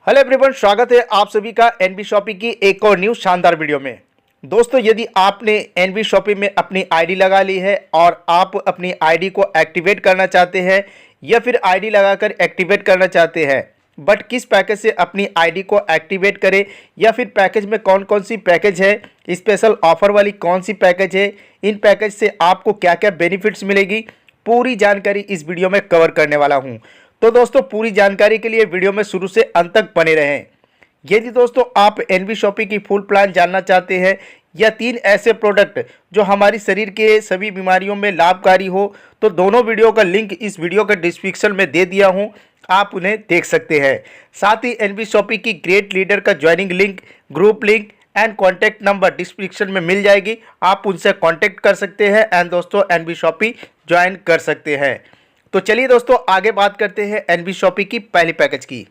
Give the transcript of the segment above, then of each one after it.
Hello everyone, स्वागत है आप सभी का एनबी शॉपिंग की एक और न्यू शानदार वीडियो में। दोस्तों, यदि आपने एनबी शॉपिंग में अपनी आईडी लगा ली है और आप अपनी आईडी को एक्टिवेट करना चाहते हैं या फिर आईडी लगाकर एक्टिवेट करना चाहते हैं, बट किस पैकेज से अपनी आईडी को एक्टिवेट करें या फिर पैकेज में कौन कौन सी पैकेज है, स्पेशल ऑफर वाली कौन सी पैकेज है, इन पैकेज से आपको क्या क्या बेनिफिट्स मिलेगी, पूरी जानकारी इस वीडियो में कवर करने वाला हूँ। तो दोस्तों, पूरी जानकारी के लिए वीडियो में शुरू से अंत तक बने रहें। यदि दोस्तों आप एनबी शॉपिंग की फुल प्लान जानना चाहते हैं या 3 ऐसे प्रोडक्ट जो हमारी शरीर के सभी बीमारियों में लाभकारी हो, तो दोनों वीडियो का लिंक इस वीडियो के डिस्क्रिप्शन में दे दिया हूं, आप उन्हें देख सकते हैं। साथ ही एनबी शॉपिंग की ग्रेट लीडर का joining link, group link and contact number description में मिल जाएगी, आप उनसे कॉन्टैक्ट कर सकते हैं एंड दोस्तों एनबी शॉपिंग ज्वाइन कर सकते हैं। तो चलिए दोस्तों, आगे बात करते हैं एनबी शॉपिंग की पहली पैकेज की।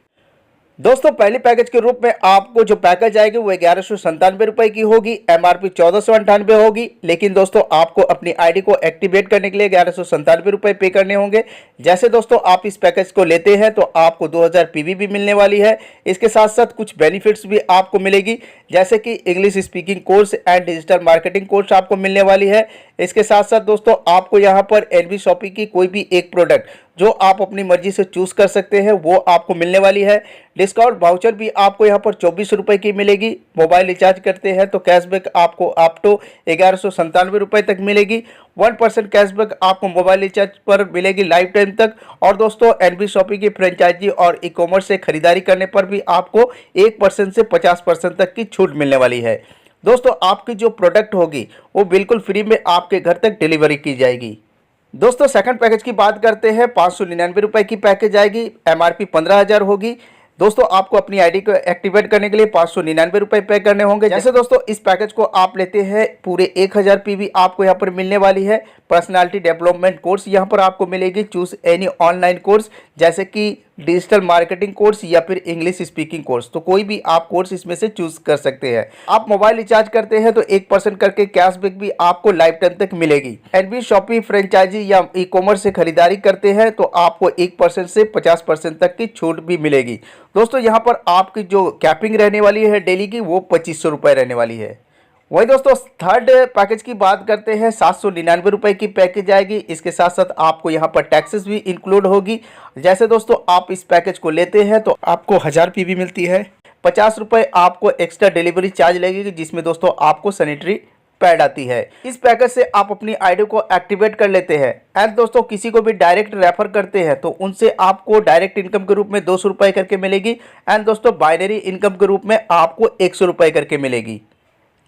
दोस्तों, पहले पैकेज के रूप में आपको जो पैकेज आएगी वो 1197 रुपए की होगी। एमआरपी 1498 होगी, लेकिन दोस्तों आपको अपनी आईडी को एक्टिवेट करने के लिए 1197 रुपए पे करने होंगे। जैसे दोस्तों आप इस पैकेज को लेते हैं तो आपको 2000 पीवी भी मिलने वाली है। इसके साथ साथ कुछ बेनिफिट्स भी आपको मिलेगी, जैसे कि English speaking course and digital marketing course आपको मिलने वाली है। इसके साथ साथ दोस्तों आपको यहाँ पर एनबी शॉपिंग की कोई भी एक प्रोडक्ट जो आप अपनी मर्जी से चूज कर सकते हैं वो आपको मिलने वाली है। डिस्काउंट वाउचर भी आपको यहाँ पर 24 रुपए की मिलेगी। मोबाइल रिचार्ज करते हैं तो कैशबैक आपको अप टू 1197 रुपए तक मिलेगी। 1% कैशबैक आपको मोबाइल रिचार्ज पर मिलेगी लाइफ टाइम तक। और दोस्तों एनबी शॉपिंग की फ्रेंचाइजी और ई कॉमर्स से खरीदारी करने पर भी आपको 1% से 50% तक की छूट मिलने वाली है। दोस्तों आपकी जो प्रोडक्ट होगी वो बिल्कुल फ्री में आपके घर तक डिलीवरी की जाएगी। दोस्तों सेकंड पैकेज की बात करते हैं। 599 रुपए की पैकेज आएगी। एमआरपी 15,000 होगी। दोस्तों आपको अपनी आईडी को एक्टिवेट करने के लिए 599 रुपए पे करने होंगे। जैसे दोस्तों इस पैकेज को आप लेते हैं, पूरे 1000 पीवी आपको यहाँ पर मिलने वाली है। पर्सनालिटी डेवलपमेंट कोर्स यहाँ पर आपको मिलेगी। चूज एनी ऑनलाइन कोर्स, जैसे कि डिजिटल मार्केटिंग कोर्स या फिर इंग्लिश स्पीकिंग कोर्स, तो कोई भी आप कोर्स इसमें से चूज कर सकते हैं। आप मोबाइल रिचार्ज करते हैं तो 1% करके कैशबैक भी आपको लाइफ टाइम तक मिलेगी। एनबी शॉपिंग फ्रेंचाइजी या ई कॉमर्स से खरीदारी करते हैं तो आपको 1% से 50% तक की छूट भी मिलेगी। दोस्तों यहाँ पर आपकी जो कैपिंग रहने वाली है डेली की, वो 2500 रुपये रहने वाली है। वही दोस्तों थर्ड पैकेज की बात करते हैं। 799 रुपए की पैकेज आएगी। इसके साथ साथ आपको यहाँ पर टैक्सेस भी इंक्लूड होगी। जैसे दोस्तों आप इस पैकेज को लेते हैं तो आपको 1000 पीवी मिलती है। 50 रुपये आपको एक्स्ट्रा डिलीवरी चार्ज लगेगी, जिसमें दोस्तों आपको सैनिटरी पैड आती है। इस पैकेज से आप अपनी आईडी को एक्टिवेट कर लेते हैं एंड दोस्तों किसी को भी डायरेक्ट रेफर करते हैं तो उनसे आपको डायरेक्ट इनकम के रूप में 200 रुपये करके मिलेगी एंड दोस्तों बाइनरी इनकम के रूप में आपको 100 रुपये करके मिलेगी।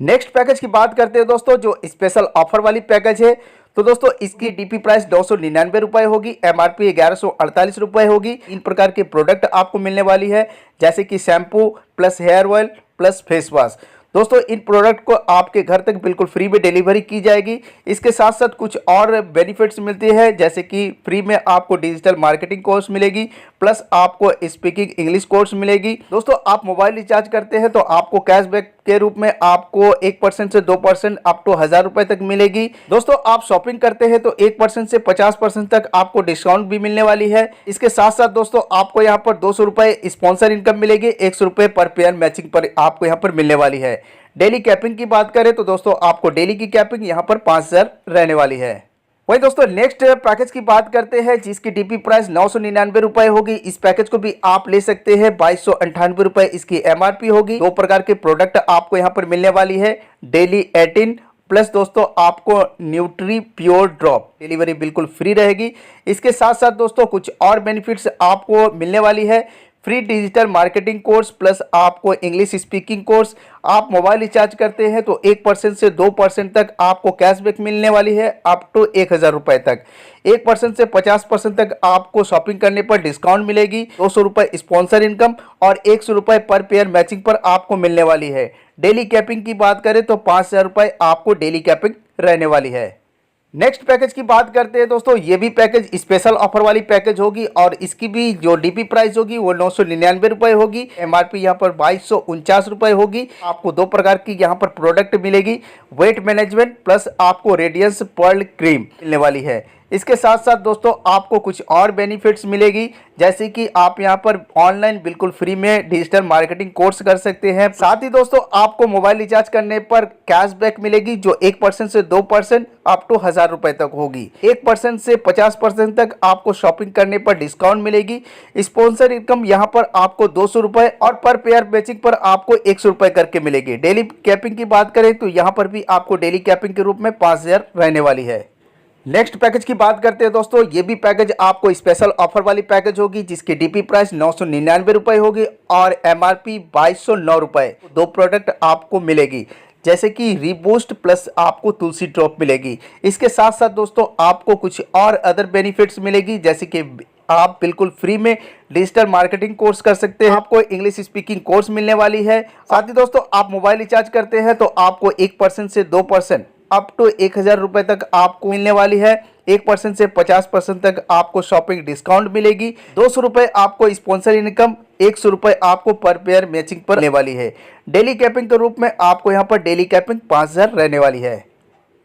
नेक्स्ट पैकेज की बात करते हैं दोस्तों, जो स्पेशल ऑफर वाली पैकेज है। तो दोस्तों इसकी डीपी प्राइस 299 रुपये होगी। एमआरपी 1148 रुपये होगी। इन प्रकार के प्रोडक्ट आपको मिलने वाली है, जैसे कि shampoo plus hair oil plus face wash. दोस्तों इन प्रोडक्ट को आपके घर तक बिल्कुल फ्री में डिलीवरी की जाएगी। इसके साथ साथ कुछ और बेनिफिट्स मिलते हैं, जैसे कि फ्री में आपको डिजिटल मार्केटिंग कोर्स मिलेगी, प्लस आपको स्पीकिंग इंग्लिश कोर्स मिलेगी। दोस्तों आप मोबाइल रिचार्ज करते हैं तो आपको कैशबैक के रूप में आपको 1% से 2% अप टू 1000 रुपए तक मिलेगी। दोस्तों आप शॉपिंग करते हैं तो 1% से 50% तक आपको डिस्काउंट भी मिलने वाली है। इसके साथ साथ दोस्तों आपको यहाँ पर 200 रुपए स्पॉन्सर इनकम मिलेगी। 100 रुपए पर पेयर मैचिंग पर आपको यहाँ पर मिलने वाली है। डेली कैपिंग की बात करें तो दोस्तों आपको डेली की कैपिंग यहाँ पर 5000 रहने वाली है। वही दोस्तों नेक्स्ट पैकेज की बात करते हैं, जिसकी डीपी प्राइस 999 रुपए होगी। इस पैकेज को भी आप ले सकते हैं। 2298 रुपए इसकी एमआरपी होगी। 2 प्रकार के प्रोडक्ट आपको यहाँ पर मिलने वाली है। डेली 18 प्लस दोस्तों आपको न्यूट्री प्योर ड्रॉप डिलीवरी बिल्कुल फ्री रहेगी। इसके साथ साथ दोस्तों कुछ और बेनिफिट्स आपको मिलने वाली है। Free digital marketing course plus आपको इंग्लिश स्पीकिंग कोर्स। आप मोबाइल रिचार्ज करते हैं तो 1% से 2% तक आपको कैशबैक मिलने वाली है, अप टू 1000 रुपये तक। 1% से 50% तक आपको शॉपिंग करने पर डिस्काउंट मिलेगी। 200 रुपये स्पॉन्सर इनकम और 100 रुपये पर पेयर मैचिंग पर आपको मिलने वाली है। डेली कैपिंग की बात करें तो 5000 रुपये आपको डेली कैपिंग रहने वाली है। नेक्स्ट पैकेज की बात करते हैं दोस्तों, ये भी पैकेज स्पेशल ऑफर वाली पैकेज होगी और इसकी भी जो डीपी प्राइस होगी वो 999 रुपये होगी। एमआरपी यहाँ पर 2249 रुपये होगी। आपको 2 प्रकार की यहाँ पर प्रोडक्ट मिलेगी। वेट मैनेजमेंट प्लस आपको रेडियंस पर्ल क्रीम मिलने वाली है। इसके साथ साथ दोस्तों आपको कुछ और बेनिफिट्स मिलेगी, जैसे कि आप यहां पर ऑनलाइन बिल्कुल फ्री में डिजिटल मार्केटिंग कोर्स कर सकते हैं। साथ ही दोस्तों आपको मोबाइल रिचार्ज करने पर कैशबैक मिलेगी जो 1% से 2% अप टू 1000 रुपए तक होगी। 1% से 50% तक आपको शॉपिंग करने पर डिस्काउंट मिलेगी। स्पॉन्सर इनकम यहाँ पर आपको 200 रुपए और पर पेयर मैचिंग पर आपको 100 रुपए करके मिलेगी। डेली कैपिंग की बात करें तो यहाँ पर भी आपको डेली कैपिंग के रूप में 5000 रहने वाली है। नेक्स्ट पैकेज की बात करते हैं दोस्तों, ये भी पैकेज आपको स्पेशल ऑफर वाली पैकेज होगी जिसकी डीपी प्राइस 999 रुपए होगी और एमआरपी 2209 रुपए। दो प्रोडक्ट आपको मिलेगी, जैसे कि रीबूस्ट प्लस आपको तुलसी ड्रॉप मिलेगी। इसके साथ साथ दोस्तों आपको कुछ और अदर बेनिफिट्स मिलेगी, जैसे कि आप बिल्कुल फ्री में डिजिटल मार्केटिंग कोर्स कर सकते हैं। आपको इंग्लिश स्पीकिंग कोर्स मिलने वाली है। साथ ही दोस्तों आप मोबाइल रिचार्ज करते हैं तो आपको 1% से 2% अप टू 1000 रुपए तक आपको मिलने वाली है। 1% से 50% तक आपको शॉपिंग डिस्काउंट मिलेगी। 200 रुपए आपको स्पॉन्सर इनकम, 100 रुपए आपको पर पेयर मैचिंग पर रहने वाली है। डेली कैपिंग के रूप में आपको यहाँ पर डेली कैपिंग 5000 रहने वाली है।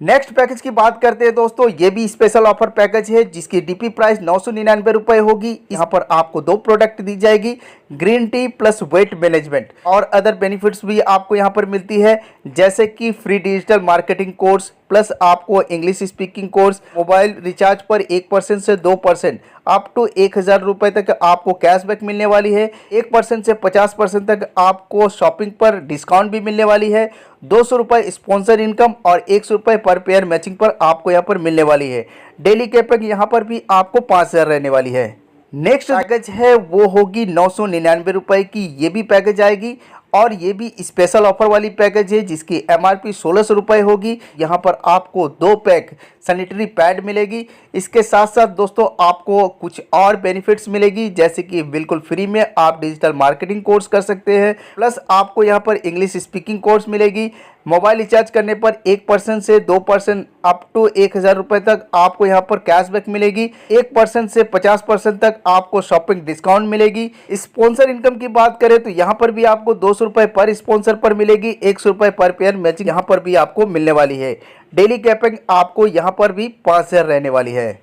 नेक्स्ट पैकेज की बात करते हैं दोस्तों, ये भी स्पेशल ऑफर पैकेज है जिसकी डीपी प्राइस 999 रुपए होगी। यहाँ पर आपको दो प्रोडक्ट दी जाएगी, green tea plus weight management, और अदर बेनिफिट्स भी आपको यहाँ पर मिलती है, जैसे कि free digital marketing course plus आपको English speaking course, mobile recharge पर 1% से 2% अप टू 1000 रुपए तक आपको कैशबैक मिलने वाली है। 1% से 50% तक आपको शॉपिंग पर डिस्काउंट भी मिलने वाली है। 200 रुपए स्पॉन्सर इनकम और 100 रुपए पर पेयर मैचिंग पर आपको यहाँ पर मिलने वाली है। डेली कैपिंग यहाँ पर भी आपको 5000 रहने वाली है। नेक्स्ट पैकेज है वो होगी 999 रुपए की, ये भी पैकेज आएगी और ये भी स्पेशल ऑफर वाली पैकेज है जिसकी एमआरपी 1600 रुपए होगी। यहाँ पर आपको 2 पैक सैनिटरी पैड मिलेगी। इसके साथ साथ दोस्तों आपको कुछ और बेनिफिट्स मिलेगी, जैसे कि बिल्कुल फ्री में आप डिजिटल मार्केटिंग कोर्स कर सकते हैं, प्लस आपको यहाँ पर इंग्लिश स्पीकिंग कोर्स मिलेगी। मोबाइल रिचार्ज करने पर 1% से 2% अप टू 1000 रुपए तक आपको यहाँ पर कैशबैक मिलेगी। 1% से 50% तक आपको शॉपिंग डिस्काउंट मिलेगी। स्पॉन्सर इनकम की बात करें तो यहाँ पर भी आपको 200 रुपए पर स्पॉन्सर पर मिलेगी। 100 रुपए पर पेयर मैचिंग यहाँ पर भी आपको मिलने वाली है। डेली कैपिंग आपको यहाँ पर भी 5000 रहने वाली है।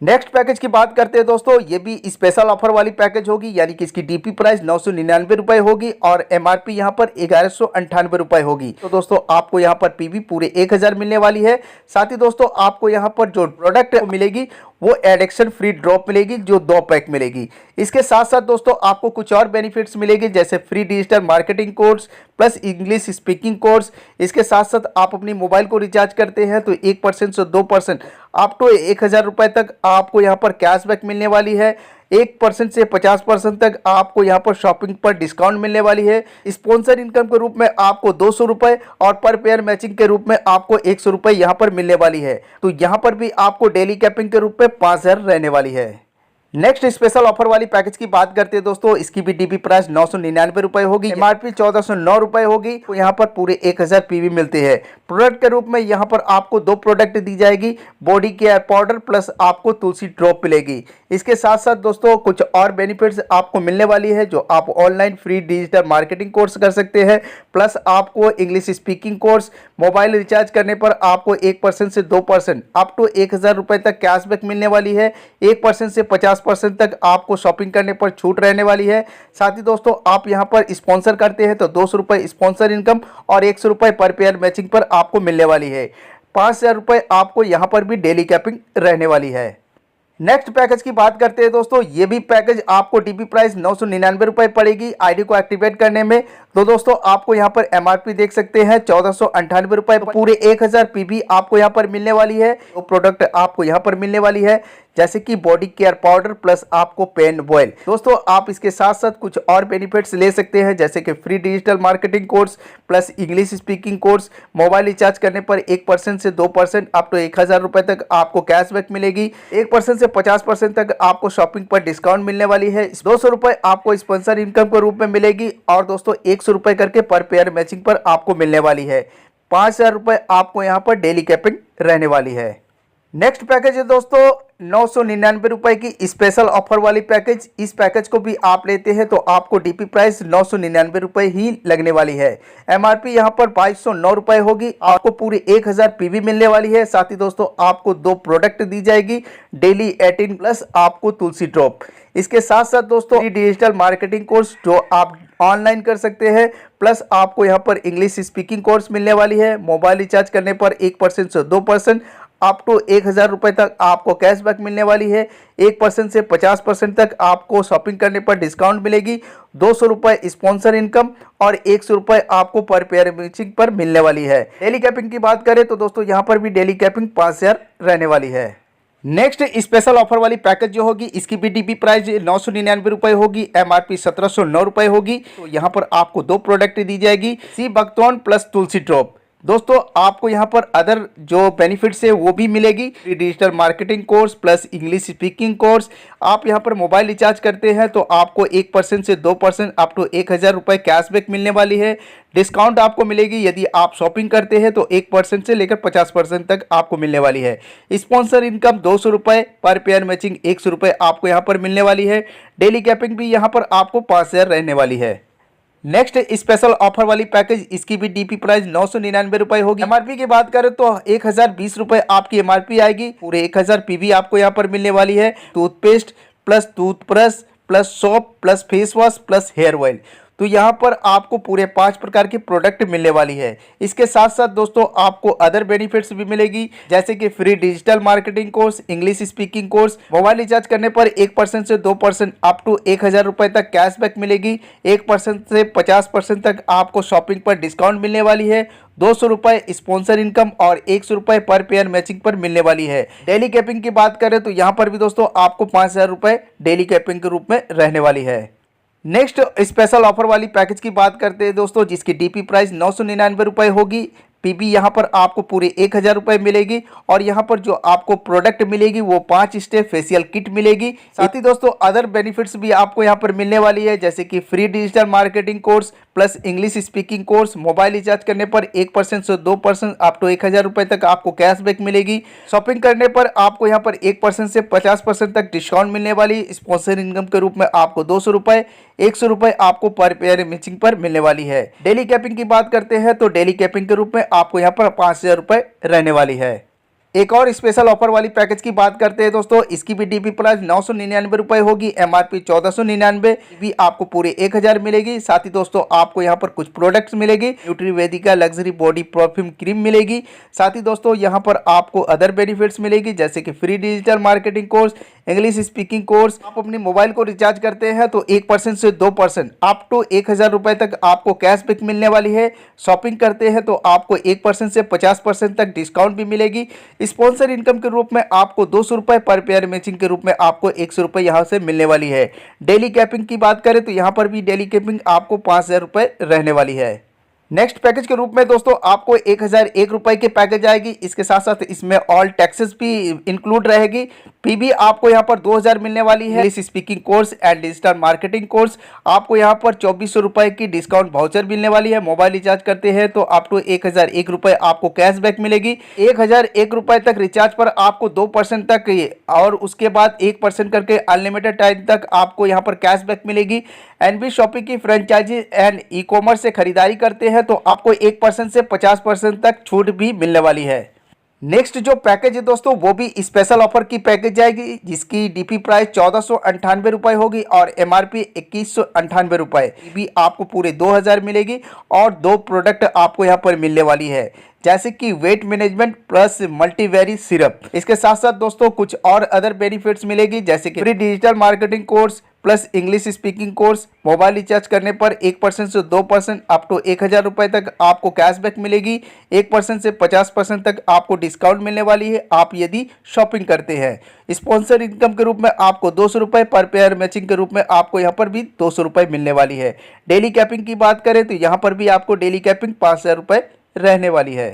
नेक्स्ट पैकेज की बात करते हैं दोस्तों, ये भी स्पेशल ऑफर वाली पैकेज होगी, यानी कि इसकी डीपी प्राइस 999 रुपए होगी और एमआरपी यहाँ पर 1198 रुपए होगी। तो दोस्तों आपको यहाँ पर पीवी पूरे 1000 मिलने वाली है। साथ ही दोस्तों आपको यहाँ पर जो प्रोडक्ट मिलेगी वो एडिक्शन फ्री ड्रॉप मिलेगी, जो 2 पैक मिलेगी। इसके साथ साथ दोस्तों आपको कुछ और बेनिफिट्स मिलेगी, जैसे free digital marketing course plus English speaking course. इसके साथ साथ आप अपनी मोबाइल को रिचार्ज करते हैं तो 1% से 2% अप टू 1000 रुपए तक आपको यहाँ पर कैशबैक मिलने वाली है। 1% से 50% तक आपको यहाँ पर शॉपिंग पर डिस्काउंट मिलने वाली है। स्पॉन्सर इनकम के रूप में आपको 200 रुपए और पर पेयर मैचिंग के रूप में आपको 100 रुपए यहाँ पर मिलने वाली है। तो यहाँ पर भी आपको डेली कैपिंग के रूप में 5000 रहने वाली है। नेक्स्ट स्पेशल ऑफर वाली पैकेज की बात करते हैं दोस्तों, इसकी भी डीपी प्राइस 999 रुपए होगी, एमआरपी 1409 रुपए होगी। तो यहाँ पर पूरे 1000 पीवी मिलते हैं। प्रोडक्ट के रूप में यहाँ पर आपको 2 प्रोडक्ट दी जाएगी, बॉडी केयर पाउडर प्लस आपको तुलसी ड्रॉप मिलेगी। इसके साथ साथ दोस्तों कुछ और बेनिफिट्स आपको मिलने वाली है, जो आप online free digital marketing course कर सकते हैं, प्लस आपको English speaking course. Mobile recharge करने पर आपको 1% से 2% अप टू 1000 रुपए तक कैशबैक मिलने वाली है। 1% से 50% तक आपको शॉपिंग करने पर छूट रहने वाली है। साथ ही दोस्तों आप यहां पर स्पॉन्सर करते हैं तो 200 रुपए स्पॉन्सर इनकम और 100 रुपए पर पेयर मैचिंग पर आपको मिलने वाली है। 5000 रुपए आपको यहां पर भी डेली कैपिंग रहने वाली है। नेक्स्ट पैकेज की बात करते हैं दोस्तों, ये भी पैकेज आपको डीपी प्राइस 999 रुपए पड़ेगी आईडी को एक्टिवेट करने में। तो दोस्तों आपको यहाँ पर एमआरपी देख सकते हैं 1498 रुपए, पूरे 1000 पीवी आपको यहाँ पर मिलने वाली है। तो प्रोडक्ट आपको यहाँ पर मिलने वाली है, जैसे कि बॉडी केयर पाउडर प्लस आपको पेन बॉयल। दोस्तों आप इसके साथ साथ कुछ और बेनिफिट्स ले सकते हैं, जैसे कि free digital marketing course plus English speaking course. Mobile recharge करने पर 1% से 2% अप टू 1000 रुपए तक आपको कैशबैक मिलेगी। 1% से 50% तक आपको शॉपिंग पर डिस्काउंट मिलने वाली है। 200 रुपए आपको स्पॉन्सर इनकम के रूप में मिलेगी और दोस्तों 100 रुपए करके पर पेयर मैचिंग पर आपको मिलने वाली है। 5000 रुपए आपको यहाँ पर डेली कैपिंग रहने वाली है। नेक्स्ट पैकेज है दोस्तों 999 की स्पेशल ऑफर वाली पैकेज। इस पैकेज को भी आप लेते हैं तो आपको डीपी प्राइस 999 ही लगने वाली है। एमआरपी यहाँ पर 2209 रुपए होगी। आपको पूरी 1000 पीवी मिलने वाली है। साथ ही दोस्तों आपको 2 प्रोडक्ट दी जाएगी, डेली 18 प्लस आपको तुलसी ड्रॉप। इसके साथ साथ दोस्तों डिजिटल मार्केटिंग कोर्स जो आप ऑनलाइन कर सकते हैं, प्लस आपको यहाँ पर इंग्लिश स्पीकिंग कोर्स मिलने वाली है। मोबाइल रिचार्ज करने पर 1% से 2% अप टू 1000 रुपये तक आपको कैशबैक मिलने वाली है। 1% से 50% तक आपको शॉपिंग करने पर डिस्काउंट मिलेगी। 200 रुपये स्पॉन्सर इनकम और 100 रुपये आपको पर पेयर मैचिंग पर मिलने वाली है। डेली कैपिंग की बात करें तो दोस्तों यहाँ पर भी डेली कैपिंग 5000 रहने वाली है। नेक्स्ट स्पेशल ऑफर वाली पैकेज जो होगी इसकी भी डीपी प्राइस 999 रुपये होगी। एमआरपी 1709 रुपये होगी। तो यहाँ पर आपको 2 प्रोडक्ट दी जाएगी, सी बकथॉर्न प्लस तुलसी ड्रॉप। दोस्तों आपको यहाँ पर अदर जो बेनिफिट्स है वो भी मिलेगी, digital marketing course plus English speaking course. आप यहाँ पर मोबाइल रिचार्ज करते हैं तो आपको 1% से 2% अप टू 1000 रुपये कैशबैक मिलने वाली है। डिस्काउंट आपको मिलेगी यदि आप शॉपिंग करते हैं तो 1% से लेकर 50% तक आपको मिलने वाली है। स्पॉन्सर इनकम 200 रुपये, पर पेयर मैचिंग 100 रुपये आपको यहाँ पर मिलने वाली है। डेली कैपिंग भी यहाँ पर आपको 5000 रहने वाली है। नेक्स्ट स्पेशल ऑफर वाली पैकेज, इसकी भी डीपी प्राइस 999 रुपये होगी। एमआरपी की बात करें तो 1020 रुपये आपकी एमआरपी आएगी। पूरे 1000 पीवी आपको यहाँ पर मिलने वाली है। Toothpaste plus toothbrush plus soap plus face wash plus hair oil. तो यहाँ पर आपको पूरे 5 प्रकार की प्रोडक्ट मिलने वाली है। इसके साथ साथ दोस्तों आपको अदर बेनिफिट्स भी मिलेगी, जैसे कि free digital marketing course, English speaking course. Mobile recharge करने पर 1% से 2% अप टू 1000 रुपये तक कैशबैक मिलेगी। 1% से 50% तक आपको शॉपिंग पर डिस्काउंट मिलने वाली है। 200 रुपये स्पॉन्सर इनकम और 100 रुपये पर पेयर मैचिंग पर मिलने वाली है। डेली कैपिंग की बात करें तो यहाँ पर भी दोस्तों आपको 5000 रुपये डेली कैपिंग के रूप में रहने वाली है। नेक्स्ट स्पेशल ऑफर वाली पैकेज की बात करते हैं दोस्तों, जिसकी डीपी प्राइस 999 रुपये होगी। पीबी यहाँ पर आपको पूरे 1000 रुपये मिलेगी और यहाँ पर जो आपको प्रोडक्ट मिलेगी वो 5 स्टेप फेशियल किट मिलेगी। साथ ही दोस्तों अदर बेनिफिट्स भी आपको यहाँ पर मिलने वाली है, जैसे कि free digital marketing course plus English speaking course. Mobile recharge करने पर 1% से 2% अप टू 1000 रुपये तक आपको कैशबैक मिलेगी। शॉपिंग करने पर आपको यहाँ पर 1% से 50% तक डिस्काउंट मिलने वाली। स्पॉन्सर इनकम के रूप में आपको 200 रुपये, 100 रुपये आपको पर पेयर मैचिंग पर मिलने वाली है। डेली कैपिंग की बात करते हैं तो डेली कैपिंग के रूप में आपको यहाँ पर 5000 रुपये रहने वाली है। एक और स्पेशल ऑफर वाली पैकेज की बात करते हैं दोस्तों, इसकी भी डीपी प्राइस 999 रुपये होगी। एमआरपी 1499 भी आपको पूरे 1000 मिलेगी। साथ ही दोस्तों आपको यहाँ पर कुछ प्रोडक्ट्स मिलेगी, न्यूट्रीवेदिका लग्जरी बॉडी परफ्यूम क्रीम मिलेगी। साथ ही दोस्तों यहाँ पर आपको अदर बेनिफिट्स मिलेगी, जैसे कि free digital marketing course, English speaking course. आप अपने मोबाइल को रिचार्ज करते हैं तो 1% से 2% अप टू 1000 रुपये तक आपको कैशबैक मिलने वाली है। शॉपिंग करते हैं तो आपको 1% से 50% तक डिस्काउंट भी मिलेगी। स्पॉन्सर इनकम के रूप में आपको 200 रुपये, पर पेयर मैचिंग के रूप में आपको 100 रुपये यहाँ से मिलने वाली है। डेली कैपिंग की बात करें तो यहाँ पर भी डेली कैपिंग आपको 5000 रुपये रहने वाली है। नेक्स्ट पैकेज के रूप में दोस्तों आपको 1001 रुपये की पैकेज आएगी। इसके साथ साथ इसमें ऑल टैक्सेस भी इंक्लूड रहेगी। पीबी आपको यहाँ पर 2000 मिलने वाली है। English speaking course and digital marketing course आपको यहाँ पर 2400 रुपये की डिस्काउंट वाउचर मिलने वाली है। मोबाइल रिचार्ज करते हैं तो अप टू 1001 रुपये आपको कैशबैक मिलेगी। 1001 रुपये तक रिचार्ज पर आपको 2% तक और उसके बाद 1% करके अनलिमिटेड टाइम तक आपको यहाँ पर कैशबैक मिलेगी। एनबी शॉपिंग की फ्रेंचाइजी एंड ई कॉमर्स से खरीदारी करते हैं तो आपको 1% से 50% तक छूट भी मिलने वाली है। नेक्स्ट जो पैकेज है दोस्तों वो भी स्पेशल ऑफर की पैकेज जाएगी, जिसकी डीपी प्राइस 1498 रुपये होगी और एमआरपी 2198 रुपये। भी आपको पूरे 2000 मिलेगी और 2 प्रोडक्ट आपको यहाँ पर मिलने वाली है, जैसे कि वेट मैनेजमेंट प्लस मल्टीवेरी सिरप। इसके साथ साथ दोस्तों कुछ और अदर बेनिफिट्स मिलेगी, जैसे कि free digital marketing course plus English speaking course. Mobile recharge करने पर 1% से 2% अप टू 1000 रुपये तक आपको कैशबैक मिलेगी। 1% से 50% तक आपको डिस्काउंट मिलने वाली है आप यदि शॉपिंग करते हैं। स्पॉन्सर इनकम के रूप में आपको 200 रुपये, पर पेयर मैचिंग के रूप में आपको यहाँ पर भी 200 रुपये मिलने वाली है। डेली कैपिंग की बात करें तो यहाँ पर भी आपको डेली कैपिंग 5000 रुपये रहने वाली है।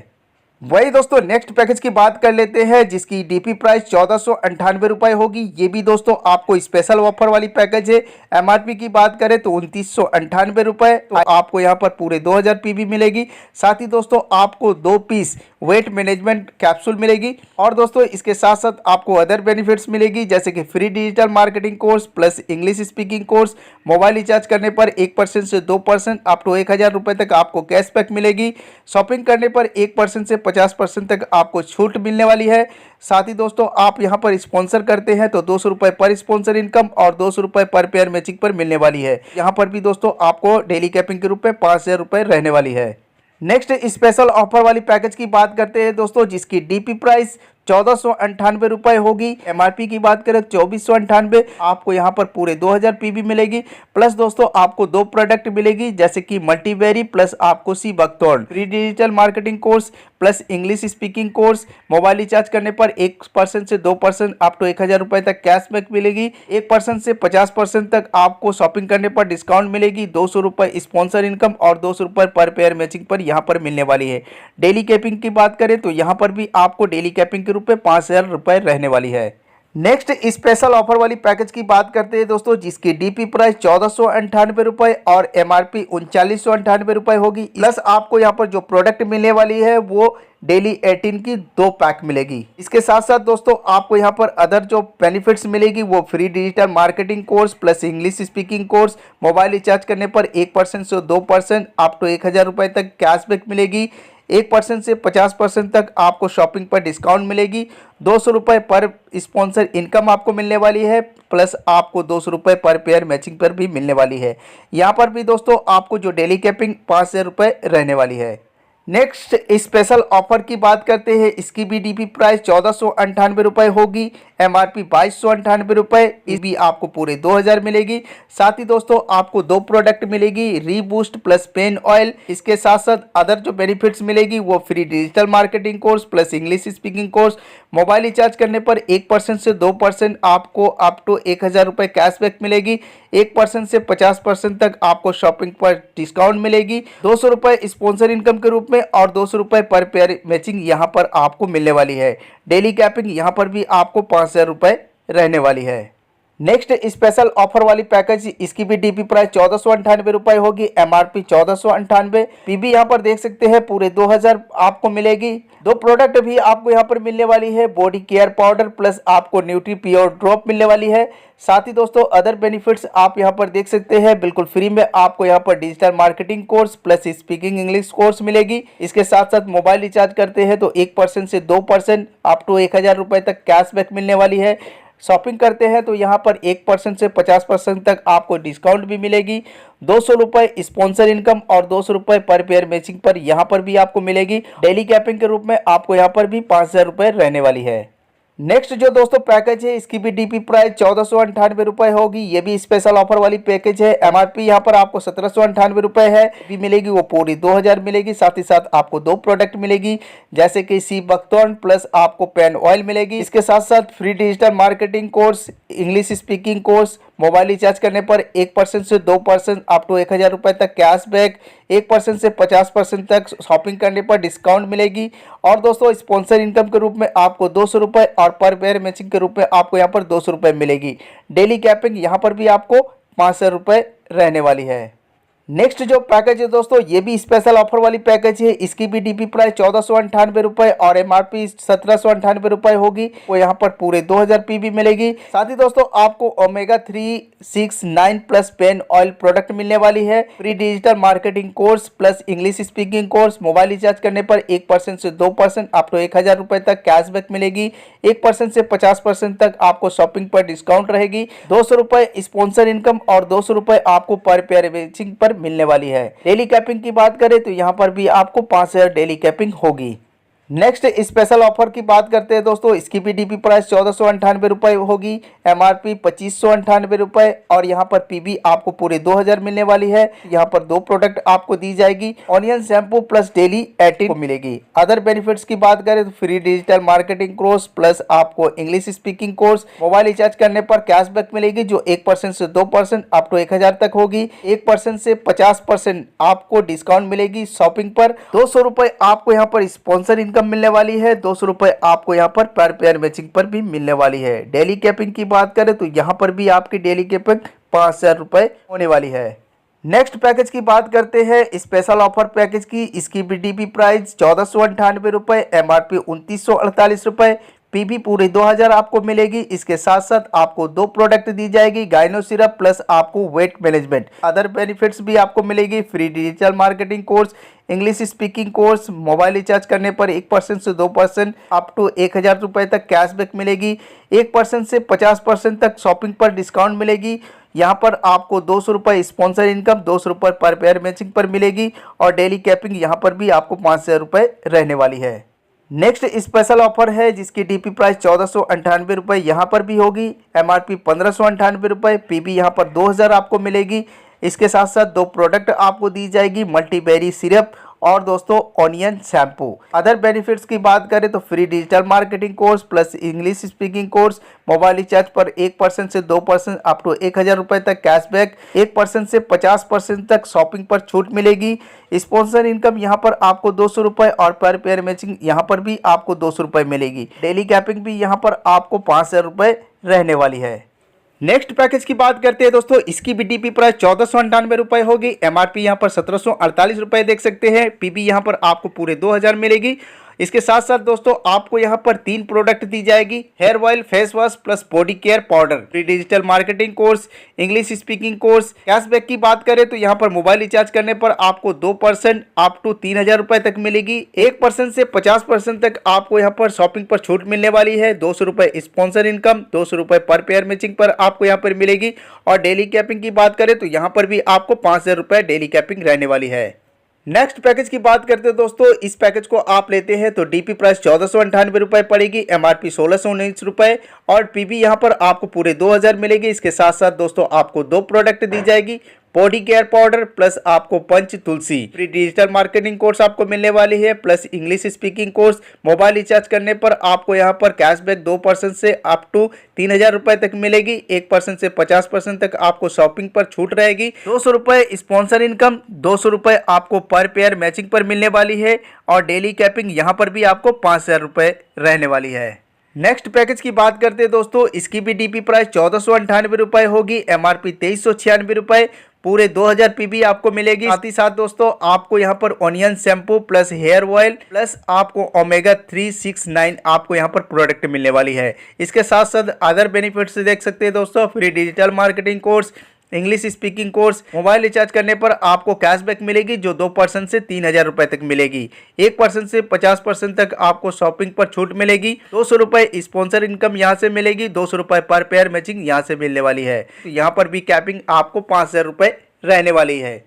वही दोस्तों नेक्स्ट पैकेज की बात कर लेते हैं, जिसकी डीपी प्राइस 1498 रुपए होगी। ये भी दोस्तों आपको स्पेशल ऑफर वाली पैकेज है। एमआरपी की बात करें तो 2998 रुपए, तो आपको यहाँ पर पूरे 2000 पीबी मिलेगी। साथ ही दोस्तों आपको 2 पीस वेट मैनेजमेंट कैप्सूल मिलेगी। और दोस्तों इसके साथ साथ आपको अदर बेनिफिट्स मिलेगी, जैसे कि free digital marketing course plus English speaking course. Mobile recharge करने पर 1% से 2% अप टू 1000 रुपए तक आपको कैशबैक मिलेगी। शॉपिंग करने पर 1% से 50% तक आपको छूट मिलने वाली है। साथ ही दोस्तों आप यहां पर स्पॉन्सर करते हैं तो 200 रुपए पर स्पॉन्सर इनकम और 200 रुपए पर पेयर मैचिंग पर मिलने वाली है। यहां पर भी दोस्तों आपको डेली कैपिंग के रूप में 5000 रुपए रहने वाली है। नेक्स्ट स्पेशल ऑफर वाली पैकेज की बात करते हैं दोस्तों, जिसकी डीपी प्राइस 1498 रुपए होगी। एमआरपी की बात करें 2498। आपको यहां पर पूरे 2000 पीबी मिलेगी। प्लस दोस्तों आपको 2 प्रोडक्ट मिलेगी, जैसे कि मल्टीवेरी प्लस आपको sea buckthorn free digital marketing course plus English speaking course. Mobile recharge करने पर 1% से 2% अप टू 1000 रुपए तक कैशबैक मिलेगी। 1% से 50% तक आपको शॉपिंग करने पर डिस्काउंट मिलेगी। 200 रुपए स्पॉन्सर इनकम और 200 रुपए पर पेयर मैचिंग पर यहाँ पर मिलने वाली है। डेली कैपिंग की बात करें तो यहाँ पर भी आपको डेली कैपिंग के रूप में 5000 रुपए रहने वाली है। नेक्स्ट स्पेशल ऑफर वाली पैकेज की बात करते हैं दोस्तों, जिसकी डीपी प्राइस 1498 रुपए और एमआरपी 3998 रुपए होगी। प्लस आपको यहाँ पर जो प्रोडक्ट मिलने वाली है वो डेली 18 की 2 पैक मिलेगी। इसके साथ साथ दोस्तों आपको यहाँ पर अदर जो बेनिफिट्स मिलेगी वो free digital marketing course plus English speaking course. Mobile recharge करने पर 1% से 2% अप टू 1000 रुपए तक कैशबैक मिलेगी। 1% से 50% तक आपको शॉपिंग पर डिस्काउंट मिलेगी। 200 रुपए पर स्पॉन्सर इनकम आपको मिलने वाली है। प्लस आपको 200 रुपए पर पेयर मैचिंग पर भी मिलने वाली है। यहाँ पर भी दोस्तों आपको जो डेली कैपिंग 5000 रुपए रहने वाली है। नेक्स्ट स्पेशल ऑफर की बात करते हैं, इसकी भी डीपी प्राइस 1498 रुपए होगी। एमआरपी 2298 रुपए, ये भी आपको पूरे 2000 मिलेगी। साथ ही दोस्तों आपको 2 प्रोडक्ट मिलेगी, रीबूस्ट प्लस पेन ऑयल। इसके साथ साथ अदर जो बेनिफिट्स मिलेगी वो free digital marketing course plus English speaking course. Mobile recharge करने पर 1% से 2% आपको अप टू 1000 रुपए कैशबैक मिलेगी। 1% से 50% तक आपको शॉपिंग पर डिस्काउंट मिलेगी। 200 रुपए स्पॉन्सर इनकम के रूप में और 200 रुपए पर पेयर मैचिंग यहाँ पर आपको मिलने वाली है। डेली कैपिंग यहाँ पर भी आपको 5000 रुपए रहने वाली है। नेक्स्ट स्पेशल ऑफर वाली पैकेज, इसकी भी डीपी प्राइस 1498 रुपए होगी। एमआरपी 1498। पीबी यहाँ पर देख सकते हैं पूरे 2000 आपको मिलेगी। 2 प्रोडक्ट भी आपको यहाँ पर मिलने वाली है, बॉडी केयर पाउडर प्लस आपको न्यूट्री प्योर ड्रॉप मिलने वाली है। साथ ही दोस्तों अदर बेनिफिट्स आप यहाँ पर देख सकते हैं, बिल्कुल फ्री में आपको यहाँ पर digital marketing course plus speaking English course मिलेगी। इसके साथ साथ मोबाइल रिचार्ज करते हैं तो 1% से 2% अप टू 1000 रुपए तक कैशबैक मिलने वाली है। शॉपिंग करते हैं तो यहाँ पर 1% से 50% तक आपको डिस्काउंट भी मिलेगी। 200 रुपए स्पॉन्सर इनकम और 200 रुपए पर पेयर मैचिंग पर यहाँ पर भी आपको मिलेगी। डेली कैपिंग के रूप में आपको यहाँ पर भी 5000 रुपए रहने वाली है। नेक्स्ट जो दोस्तों पैकेज है, इसकी भी डीपी प्राइस 1498 रुपए होगी। ये भी स्पेशल ऑफर वाली पैकेज है। एमआरपी यहाँ पर आपको 1798 रुपए है, भी मिलेगी वो पूरी 2000 मिलेगी। साथ ही साथ आपको 2 प्रोडक्ट मिलेगी, जैसे कि सी बकथॉर्न प्लस आपको पेन ऑयल मिलेगी। इसके साथ साथ free digital marketing course, English speaking course. Mobile recharge करने पर 1% से 2% अप टू 1000 रुपए तक कैशबैक। 1% से 50% तक शॉपिंग करने पर डिस्काउंट मिलेगी। और दोस्तों स्पॉन्सर इनकम के रूप में आपको 200 रुपए और पर पेयर मैचिंग के रूप में आपको यहाँ पर 200 रुपए मिलेगी। डेली कैपिंग यहाँ पर भी आपको 5000 रुपए रहने वाली है। नेक्स्ट जो पैकेज है दोस्तों, ये भी स्पेशल ऑफर वाली पैकेज है। इसकी भी डीपी प्राइस 1498 रुपए और एमआरपी 1798 रुपए होगी। वो यहाँ पर पूरे 2000 पीबी मिलेगी। साथ ही दोस्तों आपको omega 369 plus pain oil product मिलने वाली है। Free digital marketing course plus English speaking course. Mobile recharge करने पर 1% से 2% अप टू 1000 रुपए तक कैशबैक मिलेगी। 1% से 50% तक आपको शॉपिंग पर डिस्काउंट रहेगी। 200 रुपए स्पॉन्सर इनकम और 200 रुपए आपको पर पेयर मैचिंग पर मिलने वाली है। डेली कैपिंग की बात करें तो यहाँ पर भी आपको 5000 डेली कैपिंग होगी। नेक्स्ट स्पेशल ऑफर की बात करते हैं दोस्तों, इसकी भी डीपी प्राइस 1498 रुपए होगी। एमआरपी 2598 रुपए और यहाँ पर पीबी आपको पूरे 2000 मिलने वाली है। यहाँ पर 2 प्रोडक्ट आपको दी जाएगी, ऑनियन शैम्पू प्लस डेली 18 को मिलेगी। अदर बेनिफिट्स की बात करें तो free digital marketing course plus आपको English speaking course. Mobile recharge करने पर कैशबैक मिलेगी जो 1% से 2% अप टू 1000 तक होगी। 1% से 50% आपको डिस्काउंट मिलेगी शॉपिंग पर। 200 रुपए आपको यहाँ पर स्पॉन्सर इनकम मिलने वाली है। 200 रुपये आपको यहाँ पर पेयर मैचिंग पर भी मिलने वाली है। डेली कैपिंग की बात करें तो यहाँ पर भी आपकी डेली कैपिंग 5000 रुपये होने वाली है। नेक्स्ट पैकेज की बात करते हैं स्पेशल ऑफर पैकेज की। इसकी बीडीपी प्राइस 1498 रुपये, एमआरपी 2948 रुपये, पीबी पूरे 2000 आपको मिलेगी। इसके साथ साथ आपको 2 प्रोडक्ट दी जाएगी, गाइनो सिरप प्लस आपको वेट मैनेजमेंट। अदर बेनिफिट्स भी आपको मिलेगी, free digital marketing course, English speaking course, mobile recharge करने पर 1% से 2% अप टू 1000 रुपये तक कैशबैक मिलेगी, 1% से 50% तक शॉपिंग पर डिस्काउंट मिलेगी। यहाँ पर आपको 200 रुपये स्पॉन्सर इनकम, 200 रुपये पर पेयर मैचिंग पर मिलेगी और डेली कैपिंग यहाँ पर भी आपको 5000 रुपये रहने वाली है। नेक्स्ट स्पेशल ऑफर है जिसकी डीपी प्राइस 1498 रुपये यहाँ पर भी होगी, एमआरपी 1598 रुपये, पीबी यहाँ पर 2000 आपको मिलेगी। इसके साथ साथ 2 प्रोडक्ट आपको दी जाएगी, मल्टीबेरी सिरप और दोस्तों ऑनियन शैम्पू। अदर बेनिफिट्स की बात करें तो free digital marketing course plus English speaking course, mobile recharge पर 1% से 2% अप टू 1000 रुपये तक कैशबैक, 1% से 50% तक शॉपिंग पर छूट मिलेगी। स्पॉन्सर इनकम यहाँ पर आपको 200 रुपये और पर पेयर मैचिंग यहाँ पर भी आपको 200 रुपये मिलेगी। डेली कैपिंग भी यहाँ पर आपको 5000 रुपये रहने वाली है। नेक्स्ट पैकेज की बात करते हैं दोस्तों, इसकी भी डीपी प्राइस 1498 रुपये होगी, एमआरपी यहाँ पर 1748 रुपये देख सकते हैं, पीबी यहाँ पर आपको पूरे 2000 मिलेगी। इसके साथ साथ दोस्तों आपको यहाँ पर 3 प्रोडक्ट दी जाएगी, hair oil, face wash plus body care powder. Free digital marketing course, English speaking course. Cashback की बात करें तो यहाँ पर मोबाइल रिचार्ज करने पर आपको 2% अप टू 3000 रुपये तक मिलेगी, 1% से 50% तक आपको यहाँ पर शॉपिंग पर छूट मिलने वाली है। 200 रुपये स्पॉन्सर इनकम, 200 रुपये पर पेयर मैचिंग पर आपको यहाँ पर मिलेगी और डेली कैपिंग की बात करें तो यहाँ पर भी आपको 5000 रुपये डेली कैपिंग रहने वाली है। नेक्स्ट पैकेज की बात करते हैं दोस्तों, इस पैकेज को आप लेते हैं तो डीपी प्राइस 1498 रुपये पड़ेगी, एमआरपी 1619 रुपये और पीबी यहाँ पर आपको पूरे 2000 मिलेगी। इसके साथ साथ दोस्तों आपको 2 प्रोडक्ट दी जाएगी, बॉडी केयर पाउडर प्लस आपको पंच तुलसी। फ्री डिजिटल मार्केटिंग कोर्स आपको मिलने वाली है plus English speaking course. Mobile recharge करने पर आपको यहाँ पर कैशबैक 2% से अप टू 3000 रुपये तक मिलेगी, 1% से 50% तक आपको शॉपिंग पर छूट रहेगी। 200 रुपये स्पॉन्सर इनकम, 200 रुपये आपको पर पेयर मैचिंग पर मिलने वाली है और डेली कैपिंग यहाँ पर भी आपको 5000 रुपये रहने वाली है। नेक्स्ट पैकेज की बात करते हैं दोस्तों, इसकी भी डीपी प्राइस 1498 रुपये होगी, एमआरपी 2396 रुपये, पूरे 2000 पीबी आपको मिलेगी। साथ ही साथ दोस्तों आपको यहाँ पर onion shampoo plus hair oil plus आपको ओमेगा 369 आपको यहाँ पर प्रोडक्ट मिलने वाली है। इसके साथ साथ अदर बेनिफिट्स देख सकते हैं दोस्तों, free digital marketing course, English speaking course. Mobile recharge करने पर आपको कैशबैक मिलेगी जो 2% से 3000 रुपये तक मिलेगी, 1% से 50% तक आपको शॉपिंग पर छूट मिलेगी। 200 रुपये स्पॉन्सर इनकम यहाँ से मिलेगी, 200 रुपये पर पेयर मैचिंग यहाँ से मिलने वाली है। तो यहाँ पर भी कैपिंग आपको 5000 रुपये रहने वाली है।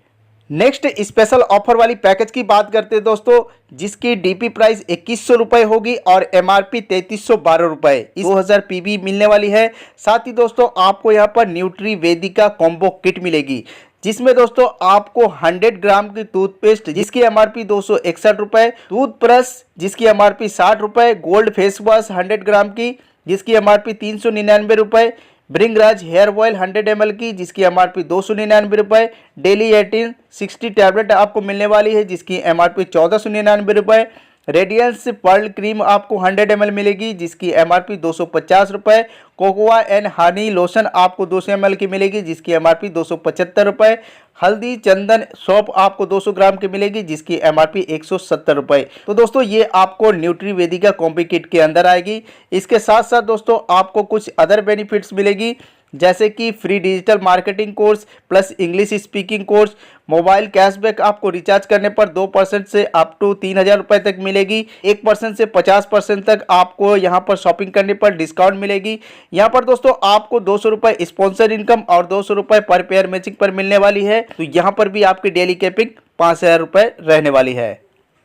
नेक्स्ट स्पेशल ऑफर वाली पैकेज की बात करते हैं दोस्तों, जिसकी डीपी प्राइस 2100 रुपये होगी और एमआरपी 3312 रुपये, 2000 पीबी मिलने वाली है। साथ ही दोस्तों आपको यहाँ पर न्यूट्री वेदिका कॉम्बो किट मिलेगी, जिसमें दोस्तों आपको 100 ग्राम की टूथपेस्ट जिसकी एमआरपी 261 रुपये, टूथब्रश जिसकी एमआरपी 60 रुपये, गोल्ड फेस वॉश 100 ग्राम की जिसकी एमआरपी 399 रुपये, ब्रिंगराज हेयर ऑयल 100 ml की जिसकी एमआरपी 299 रुपये, डेली 1860 टैबलेट आपको मिलने वाली है जिसकी एमआरपी 1499 रुपये, रेडियंस पर्ल क्रीम आपको 100 ml मिलेगी जिसकी एमआरपी 250 रुपये, कोकोआ एंड हनी लोशन आपको 200 ml की मिलेगी जिसकी एमआरपी 275 रुपये, हल्दी चंदन सौंफ आपको 200 ग्राम की मिलेगी जिसकी एमआरपी 170 रुपये। तो दोस्तों ये आपको न्यूट्री वेदिका कॉम्बो किट के अंदर आएगी। इसके साथ साथ दोस्तों आपको कुछ अदर बेनिफिट्स मिलेगी, जैसे कि free digital marketing course plus English speaking course, mobile cashback आपको रिचार्ज करने पर 2% से अप टू 3000 रुपये तक मिलेगी, 1% से 50% तक आपको यहाँ पर शॉपिंग करने पर डिस्काउंट मिलेगी। यहाँ पर दोस्तों आपको 200 रुपये स्पॉन्सर इनकम और 200 रुपये पर पेयर मैचिंग पर मिलने वाली है। तो यहाँ पर भी आपकी डेली कैपिंग 5000 रुपये रहने वाली है।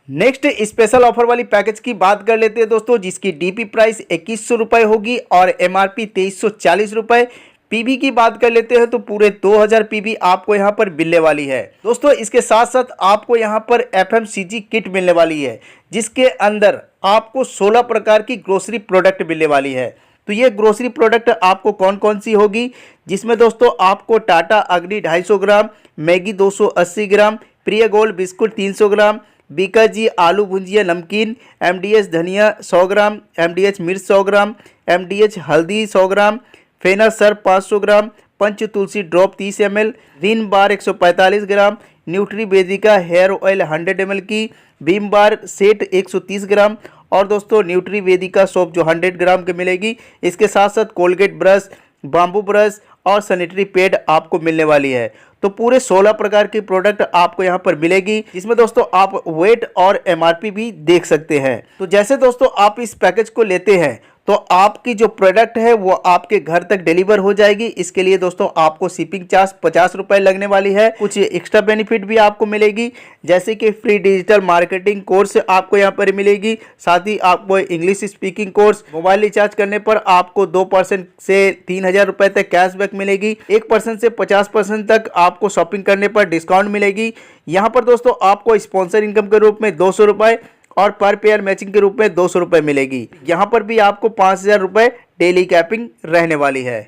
नेक्स्ट स्पेशल ऑफर वाली पैकेज की बात कर लेते हैं दोस्तों, जिसकी डीपी प्राइस 2100 रुपये होगी और एमआरपी 2340 रुपये। पीबी की बात कर लेते हैं तो पूरे 2000 पीबी आपको यहाँ पर मिलने वाली है। दोस्तों इसके साथ साथ आपको यहाँ पर एफएमसीजी किट मिलने वाली है, जिसके अंदर आपको 16 प्रकार की ग्रोसरी प्रोडक्ट मिलने वाली है। तो ये ग्रोसरी प्रोडक्ट आपको कौन कौन सी होगी, जिसमें दोस्तों आपको टाटा अग्नि 250 ग्राम, मैगी 280 ग्राम, प्रिय गोल्ड बिस्कुट 300 ग्राम, बीका जी आलू भुंजिया नमकीन, MDH धनिया 100 ग्राम, MDH मिर्च 100 ग्राम, MDH हल्दी 100 ग्राम, फेनर सर्फ 500 ग्राम, पंच तुलसी ड्रॉप 30 ml, विन बार 145 ग्राम, न्यूट्री वेदिका हेयर ऑयल 100 ml की, भीम बार सेट 130 ग्राम और दोस्तों न्यूट्री वेदिका सोप जो 100 ग्राम की मिलेगी। इसके साथ साथ कोलगेट ब्रश, बाम्बू ब्रश और सैनिटरी पैड आपको मिलने वाली है। तो पूरे 16 प्रकार की प्रोडक्ट आपको यहाँ पर मिलेगी, जिसमें दोस्तों आप वेट और MRP भी देख सकते हैं। तो जैसे दोस्तों आप इस पैकेज को लेते हैं तो आपकी जो प्रोडक्ट है वो आपके घर तक डिलीवर हो जाएगी। इसके लिए दोस्तों आपको शिपिंग चार्ज 50 रुपए लगने वाली है। कुछ एक्स्ट्रा बेनिफिट भी आपको मिलेगी, जैसे कि फ्री डिजिटल मार्केटिंग कोर्स आपको यहाँ पर मिलेगी। साथ ही आपको English speaking course, mobile recharge करने पर आपको 2% से 3000 रुपए तक कैशबैक मिलेगी। 1% से 50% तक आपको शॉपिंग करने पर डिस्काउंट मिलेगी। यहाँ पर दोस्तों आपको स्पॉन्सर इनकम के रूप में 200 रुपए और पर पेयर मैचिंग के रूप में 200 रुपए मिलेगी। यहाँ पर भी आपको 5000 रुपए डेली कैपिंग रहने वाली है।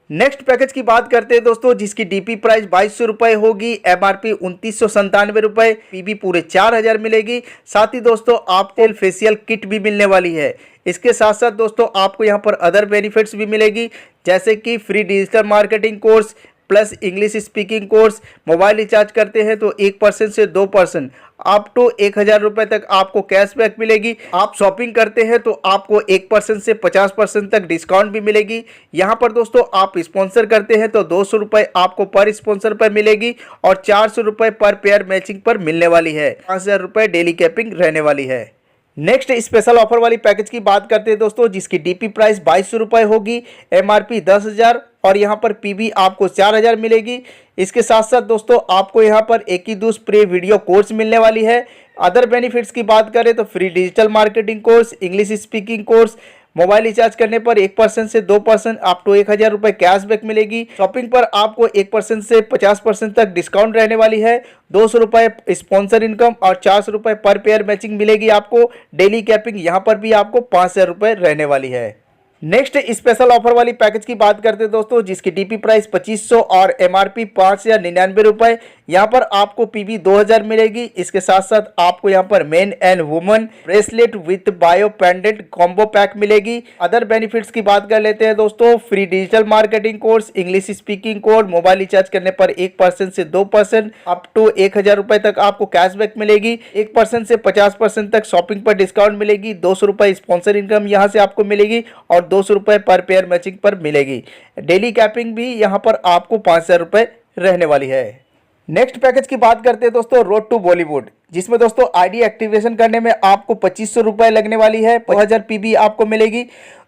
नेक्स्ट पैकेज की बात करते हैं दोस्तों, जिसकी डीपी प्राइस 2200 रुपए होगी, MRP 2997 रुपए, पीबी पूरे 4000 मिलेगी। साथ ही दोस्तों आपको फेशियल किट भी मिलने वाली है। इसके साथ साथ दोस्तों आपको यहाँ पर अदर बेनिफिट्स भी मिलेगी, जैसे कि free digital marketing course plus English speaking course. Mobile recharge करते हैं तो 1% से 2% अप टू 1000 रुपए तक आपको कैशबैक मिलेगी। आप शॉपिंग करते हैं तो आपको 1% से 50% तक डिस्काउंट भी मिलेगी। यहाँ पर दोस्तों आप स्पॉन्सर करते हैं तो 200 रुपए आपको पर स्पॉन्सर पर मिलेगी और 400 रुपए पर पेयर मैचिंग पर मिलने वाली है। 5000 रुपए डेली कैपिंग रहने वाली है। नेक्स्ट स्पेशल ऑफर वाली पैकेज की बात करते हैं दोस्तों, जिसकी डीपी प्राइस 2200 रुपए होगी, MRP 10,000 और यहाँ पर पीबी आपको 4000 मिलेगी। इसके साथ साथ दोस्तों आपको यहाँ पर 21 प्री वीडियो कोर्स मिलने वाली है। अदर बेनिफिट्स की बात करें तो free digital marketing course, English speaking course, mobile recharge करने पर 1% से 2% अप टू 1000 रुपए कैशबैक मिलेगी। शॉपिंग पर आपको 1% से 50% तक डिस्काउंट रहने वाली है। 200 रुपए स्पॉन्सर इनकम और 400 रुपए पर पेयर मैचिंग मिलेगी आपको। डेली कैपिंग यहाँ पर भी आपको 5000 रुपए रहने वाली है। नेक्स्ट स्पेशल ऑफर वाली पैकेज की बात करते हैं दोस्तों, जिसकी डीपी प्राइस 2500 और MRP 5099 रुपए। यहाँ पर आपको पीबी 2000 मिलेगी। इसके साथ साथ आपको यहाँ पर main and women bracelet with bio pendant combo pack मिलेगी। अदर बेनिफिट्स की बात कर लेते हैं दोस्तों, free digital marketing course, English speaking course, mobile recharge करने पर 1% से 2% अप टू 1000 रुपए तक आपको कैशबैक मिलेगी। 1% से 50% तक शॉपिंग पर डिस्काउंट मिलेगी। 200 रुपए स्पॉन्सर इनकम यहाँ से आपको मिलेगी और 200 रुपए पर पेयर मैचिंग पर मिलेगी। डेली कैपिंग भी यहाँ पर आपको 5000 रुपए रहने वाली है। नेक्स्ट पैकेज की बात करते हैं दोस्तों, रोड टू बॉलीवुड, जिसमें दोस्तों आईडी एक्टिवेशन करने में आपको 2500 रुपए लगने वाली है। 5000 पीबी आपको मिलेगी।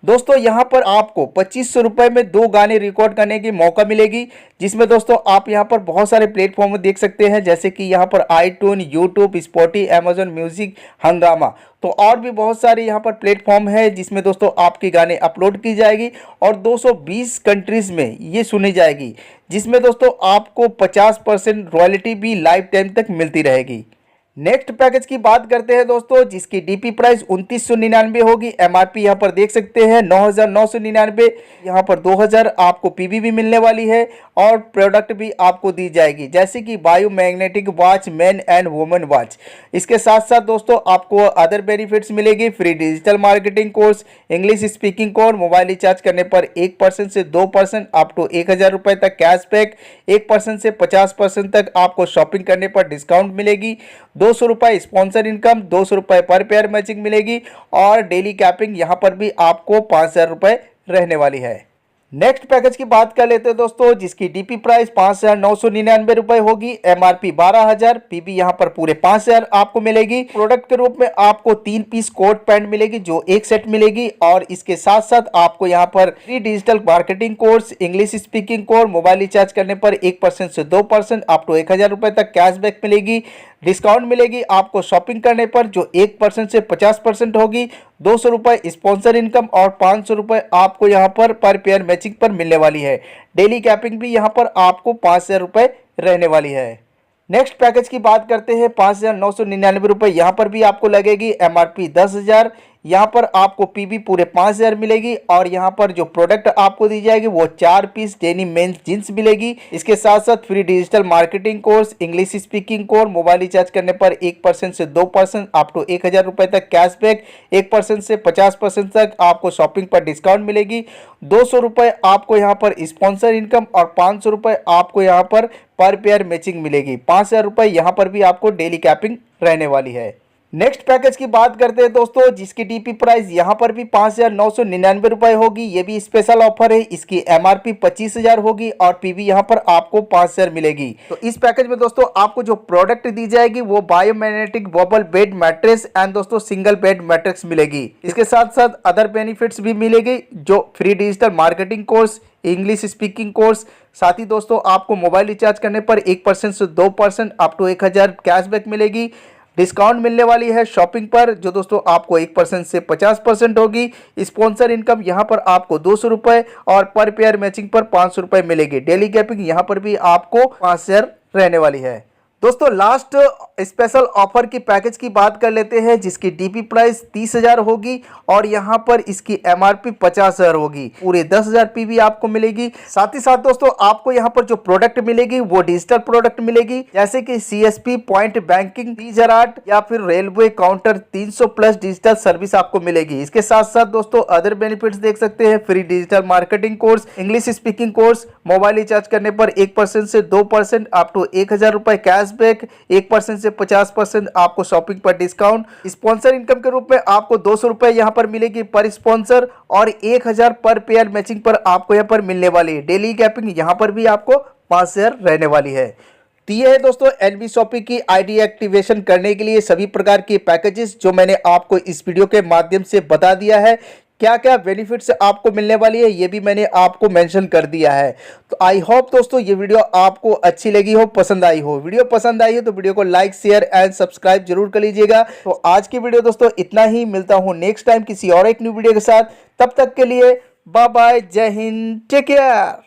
दोस्तों यहाँ पर आपको 2500 रुपए में 2 गाने रिकॉर्ड करने की मौका मिलेगी, जिसमें दोस्तों आप यहाँ पर बहुत सारे प्लेटफॉर्म देख सकते हैं, जैसे कि यहाँ पर iTunes, YouTube, spotty, Amazon music, हंगामा, तो और भी बहुत सारे यहाँ पर प्लेटफॉर्म है जिसमें दोस्तों आपके गाने अपलोड की जाएगी और 220 कंट्रीज में ये सुनी जाएगी, जिसमें दोस्तों आपको 50% रॉयल्टी भी लाइफ टाइम तक मिलती रहेगी। नेक्स्ट पैकेज की बात करते हैं दोस्तों, जिसकी डीपी प्राइस 2999 होगी। MRP यहाँ पर देख सकते हैं 9999। यहाँ पर 2000 आपको पीबी भी मिलने वाली है और प्रोडक्ट भी आपको दी जाएगी, जैसे कि biomagnetic watch, main and women watch. इसके साथ साथ दोस्तों आपको अदर बेनिफिट्स मिलेगी, free digital marketing course, English speaking course, mobile recharge करने पर 1% से 2% अप टू 1000 रुपए तक कैशबैक, 1% से 50% तक आपको शॉपिंग करने पर डिस्काउंट मिलेगी। 200 रुपए स्पॉन्सर इनकम, 200 रुपए पर पेयर मैचिंग मिलेगी और डेली कैपिंग यहाँ पर भी आपको 5000 रुपए रहने वाली है। नेक्स्ट पैकेज की बात कर लेते हैं दोस्तों, जिसकी डीपी प्राइस 5999 रुपए होगी। MRP 12000, पीबी यहाँ पर पूरे 5000 आपको मिलेगी। प्रोडक्ट के रूप में आपको 3 पीस कोट पैंट मिलेगी जो एक सेट मिलेगी और इसके साथ साथ आपको यहाँ पर free digital marketing course, English speaking course, mobile recharge करने पर 1% से 2% अप टू 1000 रुपए तक कैशबैक मिलेगी। डिस्काउंट मिलेगी आपको शॉपिंग करने पर जो 1% से 50% होगी। 200 रुपए स्पॉन्सर इनकम और 500 रुपए आपको यहाँ पर पेयर मैचिंग पर मिलने वाली है। डेली कैपिंग भी यहाँ पर आपको 5000 रुपए रहने वाली है। नेक्स्ट पैकेज की बात करते हैं 5999 रुपए, यहाँ पर भी आपको लगेगी। MRP 10,000, यहाँ पर आपको पीबी पूरे 5000 मिलेगी और यहाँ पर जो प्रोडक्ट आपको दी जाएगी वो 4 पीस डेनिम मेंस जींस मिलेगी। इसके साथ साथ free digital marketing course, English speaking course, mobile recharge करने पर 1% से 2% अप टू 1000 रुपए तक कैशबैक, 1% से 50% तक आपको शॉपिंग पर डिस्काउंट मिलेगी, 200 रुपए आपको यहाँ पर स्पॉन्सर इनकम और 500 रुपए आपको यहाँ पर पेयर मैचिंग मिलेगी। 5000 रुपए यहाँ पर भी आपको डेली कैपिंग रहने वाली है। नेक्स्ट पैकेज की बात करते हैं दोस्तों, जिसकी डीपी प्राइस यहाँ पर भी 5999 रुपए होगी। ये भी स्पेशल ऑफर है। इसकी एमआरपी 25,000 होगी और पीवी यहाँ पर आपको 5000 मिलेगी। तो इस पैकेज में दोस्तों आपको जो प्रोडक्ट दी जाएगी वो biomagnetic vowel bed mattress and दोस्तों सिंगल बेड मैट्रेस मिलेगी। इसके साथ साथ अदर बेनिफिट्स भी मिलेगी, जो free digital marketing course, English speaking course, साथ ही दोस्तों आपको मोबाइल रिचार्ज करने पर 1% से 2% अप टू 1000 कैशबैक मिलेगी। डिस्काउंट मिलने वाली है शॉपिंग पर, जो दोस्तों आपको 1% से 50% होगी। स्पॉन्सर इनकम यहाँ पर आपको 200 रुपए और पर पेयर मैचिंग पर 500 रुपए मिलेगी। डेली कैपिंग यहाँ पर भी आपको 5000 रहने वाली है। दोस्तों लास्ट स्पेशल ऑफर की पैकेज की बात कर लेते हैं, जिसकी डीपी प्राइस 30,000 होगी और यहाँ पर इसकी एमआरपी 50,000 होगी। पूरे 10,000 पीवी आपको मिलेगी। साथ ही साथ दोस्तों आपको यहाँ पर जो प्रोडक्ट मिलेगी वो डिजिटल प्रोडक्ट मिलेगी, जैसे कि सीएसपी, पॉइंट बैंकिंग, टीजराट या फिर railway counter 300 plus digital service आपको मिलेगी। इसके साथ साथ दोस्तों अदर बेनिफिट्स देख सकते हैं, free digital marketing course, English speaking course, mobile recharge करने पर 1% से 2% अप टू 1000 रुपए कैशबैक, 1% से 50% आपको शॉपिंग पर डिस्काउंट। स्पॉन्सर इनकम के रूप में आपको 200 रुपए यहाँ पर मिलेगी पर स्पॉन्सर और 1000 पर पेयर मैचिंग पर आपको यहाँ पर मिलने वाली है। डेली कैपिंग यहाँ पर भी आपको 5000 रहने वाली है। तो ये है दोस्तों एनबी शॉपिंग की आईडी एक्टिवेशन करने के लिए सभी प्रकार के पैकेजेस जो मैंने आपको इस वीडियो के माध्यम से बता दिया है। क्या क्या बेनिफिट्स आपको मिलने वाली है ये भी मैंने आपको मेंशन कर दिया है। तो आई होप दोस्तों ये वीडियो आपको अच्छी लगी हो, पसंद आई हो। वीडियो पसंद आई हो तो वीडियो को लाइक, शेयर एंड सब्सक्राइब जरूर कर लीजिएगा। तो आज की वीडियो दोस्तों इतना ही, मिलता हूं नेक्स्ट टाइम किसी और एक न्यू वीडियो के साथ। तब तक के लिए बाय बाय, जय हिंद, टेक केयर।